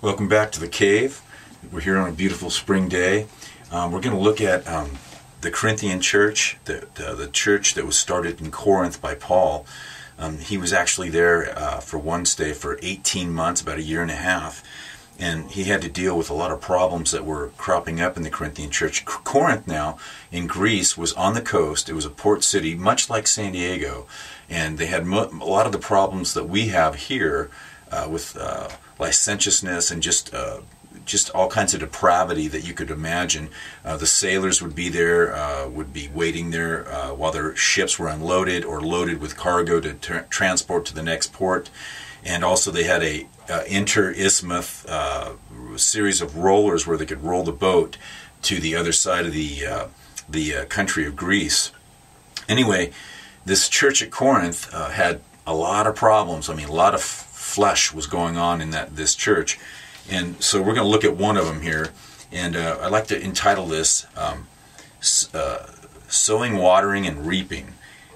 Welcome back to the cave. We're here on a beautiful spring day. We're going to look at the Corinthian Church, the church that was started in Corinth by Paul. He was actually there for one stay for 18 months, about a year and a half, and he had to deal with a lot of problems that were cropping up in the Corinthian Church. Corinth now, in Greece, was on the coast. It was a port city, much like San Diego, and they had a lot of the problems that we have here with licentiousness and just all kinds of depravity that you could imagine. The sailors would be there, would be waiting there while their ships were unloaded or loaded with cargo to transport to the next port. And also they had a inter-isthmus series of rollers where they could roll the boat to the other side of the country of Greece. Anyway, this church at Corinth had a lot of problems. I mean, a lot of flesh was going on in this church. And so we're going to look at one of them here. And I'd like to entitle this Sowing, Watering, and Reaping.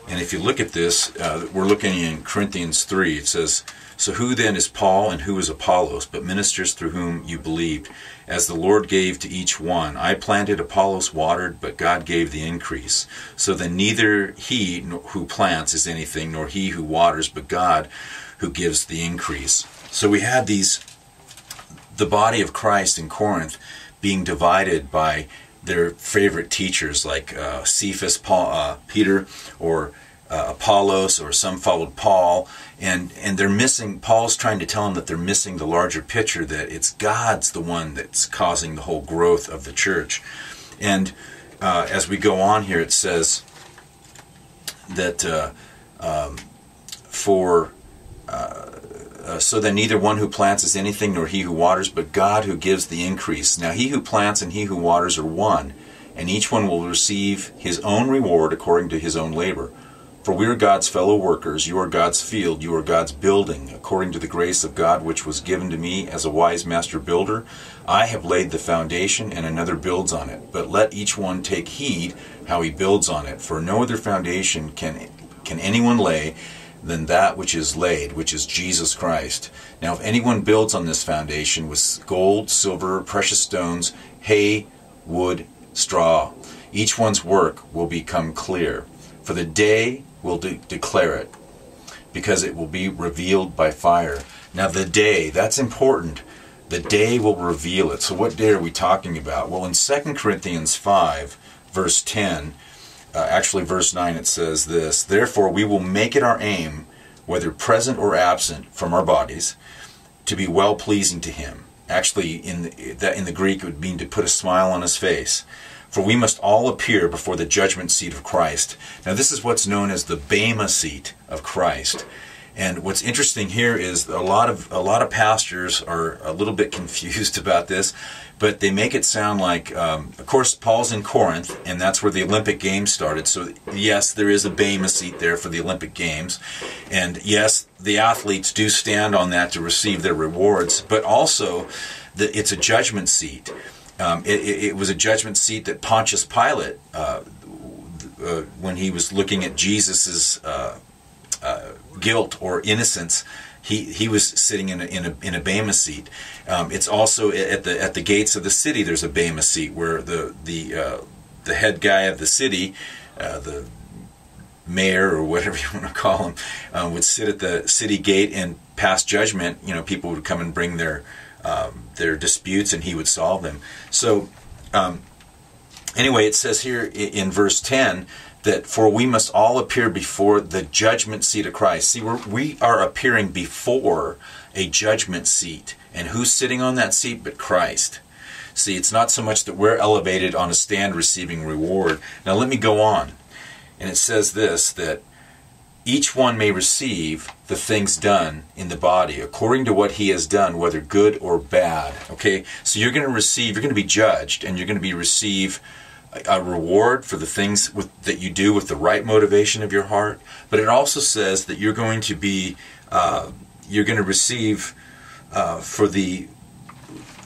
And if you look at this, we're looking in Corinthians 3. It says, "So who then is Paul and who is Apollos, but ministers through whom you believed, as the Lord gave to each one? I planted, Apollos watered, but God gave the increase. So then neither he who plants is anything, nor he who waters, but God who gives the increase." So we had the body of Christ in Corinth being divided by their favorite teachers like Cephas, Peter, or Apollos, or some followed Paul, and they're missing. Paul's trying to tell them that they're missing the larger picture, that it's God's the one that's causing the whole growth of the church. And as we go on here, it says that so then neither one who plants is anything, nor he who waters, but God who gives the increase. Now he who plants and he who waters are one, and each one will receive his own reward according to his own labor. For we are God's fellow workers, you are God's field, you are God's building. According to the grace of God which was given to me as a wise master builder, I have laid the foundation, and another builds on it. But let each one take heed how he builds on it, for no other foundation can anyone lay than that which is laid, which is Jesus Christ. Now if anyone builds on this foundation with gold, silver, precious stones, hay, wood, straw, each one's work will become clear, for the day will declare it, because it will be revealed by fire. Now the day, that's important. The day will reveal it. So what day are we talking about? Well, in 2 Corinthians 5, verse 10, actually verse 9, it says this: "Therefore we will make it our aim, whether present or absent from our bodies, to be well-pleasing to him." Actually, in the Greek, it would mean to put a smile on his face. "For we must all appear before the judgment seat of Christ." Now this is what's known as the Bema seat of Christ. And what's interesting here is a lot of pastors are a little bit confused about this, but they make it sound like, of course, Paul's in Corinth, and that's where the Olympic Games started. So yes, there is a Bema seat there for the Olympic Games, and yes, the athletes do stand on that to receive their rewards. But also, it's a judgment seat. It was a judgment seat that Pontius Pilate, when he was looking at Jesus's guilt or innocence, he was sitting in a Bema seat. It's also at the gates of the city. There's a Bema seat where the head guy of the city, the mayor or whatever you want to call him, would sit at the city gate and pass judgment. You know, people would come and bring their disputes, and he would solve them. So anyway, it says here in verse 10 that "for we must all appear before the judgment seat of Christ." See, we are appearing before a judgment seat. And who's sitting on that seat but Christ? See, it's not so much that we're elevated on a stand receiving reward. Now let me go on. And it says this, that each one may receive the things done in the body according to what he has done, whether good or bad. Okay? So you're going to be judged, and you're going to receive a reward for the things that you do with the right motivation of your heart. But it also says that you're going to receive for the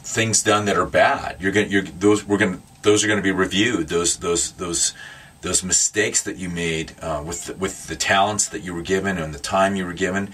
things done that are bad. Those are going to be reviewed. Those those mistakes that you made with the talents that you were given and the time you were given.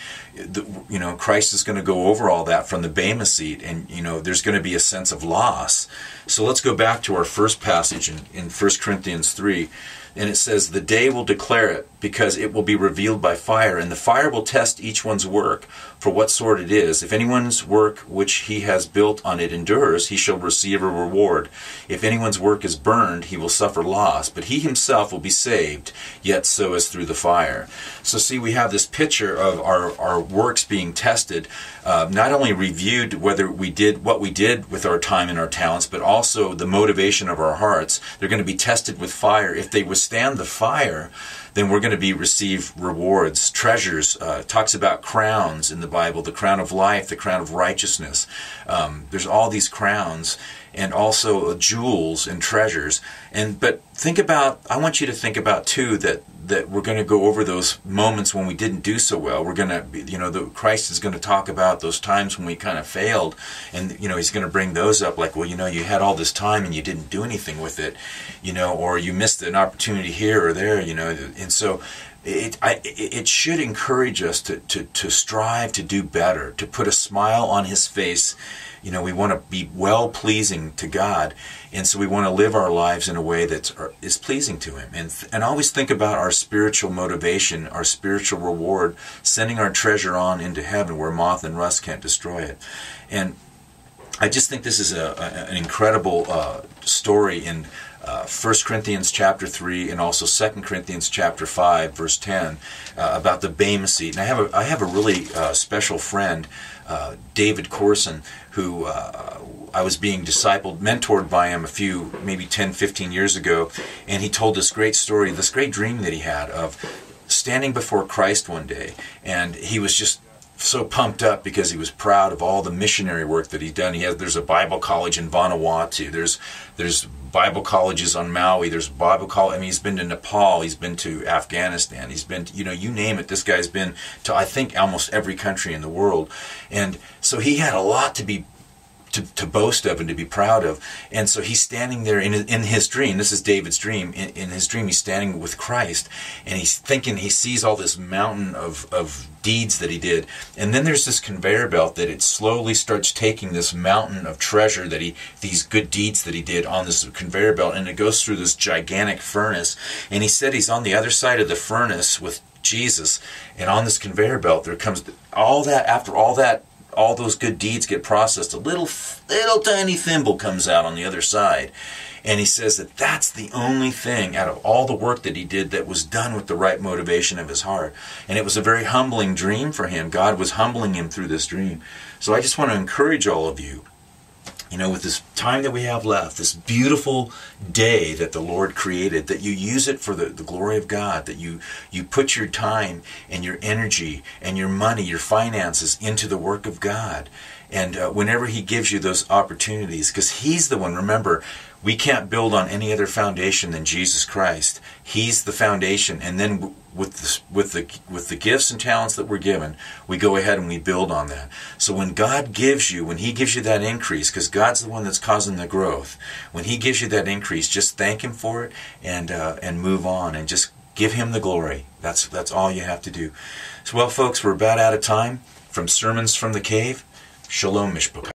Christ is going to go over all that from the Bema seat, and there's going to be a sense of loss. So let's go back to our first passage in 1 Corinthians 3. And it says, "The day will declare it, because it will be revealed by fire, and the fire will test each one's work, for what sort it is. If anyone's work which he has built on it endures, he shall receive a reward. If anyone's work is burned, he will suffer loss, but he himself will be saved, yet so as through the fire." So see, we have this picture of our works being tested, not only reviewed whether we did what we did with our time and our talents, but also the motivation of our hearts. They're going to be tested with fire. If they withstand the fire, then we're going to receive rewards, treasures. Talks about crowns in the Bible, the crown of life, the crown of righteousness. There's all these crowns, and also jewels and treasures. But I want you to think about too that we're going to go over those moments when we didn't do so well. We're going to, Christ is going to talk about those times when we kind of failed, and he's going to bring those up, like, well, you had all this time and you didn't do anything with it, or you missed an opportunity here or there, and so it should encourage us to strive to do better, to put a smile on His face. We want to be well-pleasing to God, and so we want to live our lives in a way that is pleasing to Him. And always think about our spiritual motivation, our spiritual reward, sending our treasure on into heaven where moth and rust can't destroy it. And I just think this is an incredible story in 1 Corinthians chapter 3 and also 2 Corinthians chapter 5 verse 10 about the Bema seat. And I have a really special friend, David Corson, who I was being discipled, mentored by him maybe 10, 15 years ago, and he told this great story, this great dream that he had of standing before Christ one day, and he was just so pumped up because he was proud of all the missionary work that he'd done. There's a Bible college in Vanuatu. There's Bible colleges on Maui. There's Bible college. He's been to Nepal. He's been to Afghanistan. He's been, you name it. This guy's been to, I think, almost every country in the world. And so he had a lot to boast of and to be proud of. And so he's standing there in his dream. This is David's dream. In his dream, he's standing with Christ, and he's thinking, he sees all this mountain of deeds that he did. And then there's this conveyor belt that it slowly starts taking this mountain of treasure these good deeds that he did on this conveyor belt, and it goes through this gigantic furnace. And he said he's on the other side of the furnace with Jesus, and on this conveyor belt there comes all that, after all that, all those good deeds get processed, a little tiny thimble comes out on the other side. And he says that that's the only thing out of all the work that he did that was done with the right motivation of his heart. And it was a very humbling dream for him. God was humbling him through this dream. So I just want to encourage all of you, with this time that we have left, this beautiful day that the Lord created, that you use it for the glory of God, that you put your time and your energy and your money, your finances into the work of God. And whenever He gives you those opportunities, because He's the one, remember, we can't build on any other foundation than Jesus Christ. He's the foundation, and then with the gifts and talents that we're given, we go ahead and we build on that. So when He gives you that increase, because God's the one that's causing the growth, when He gives you that increase, just thank Him for it and move on and just give Him the glory. That's all you have to do. So, well, folks, we're about out of time. From Sermons from the Cave, Shalom Mishpachah.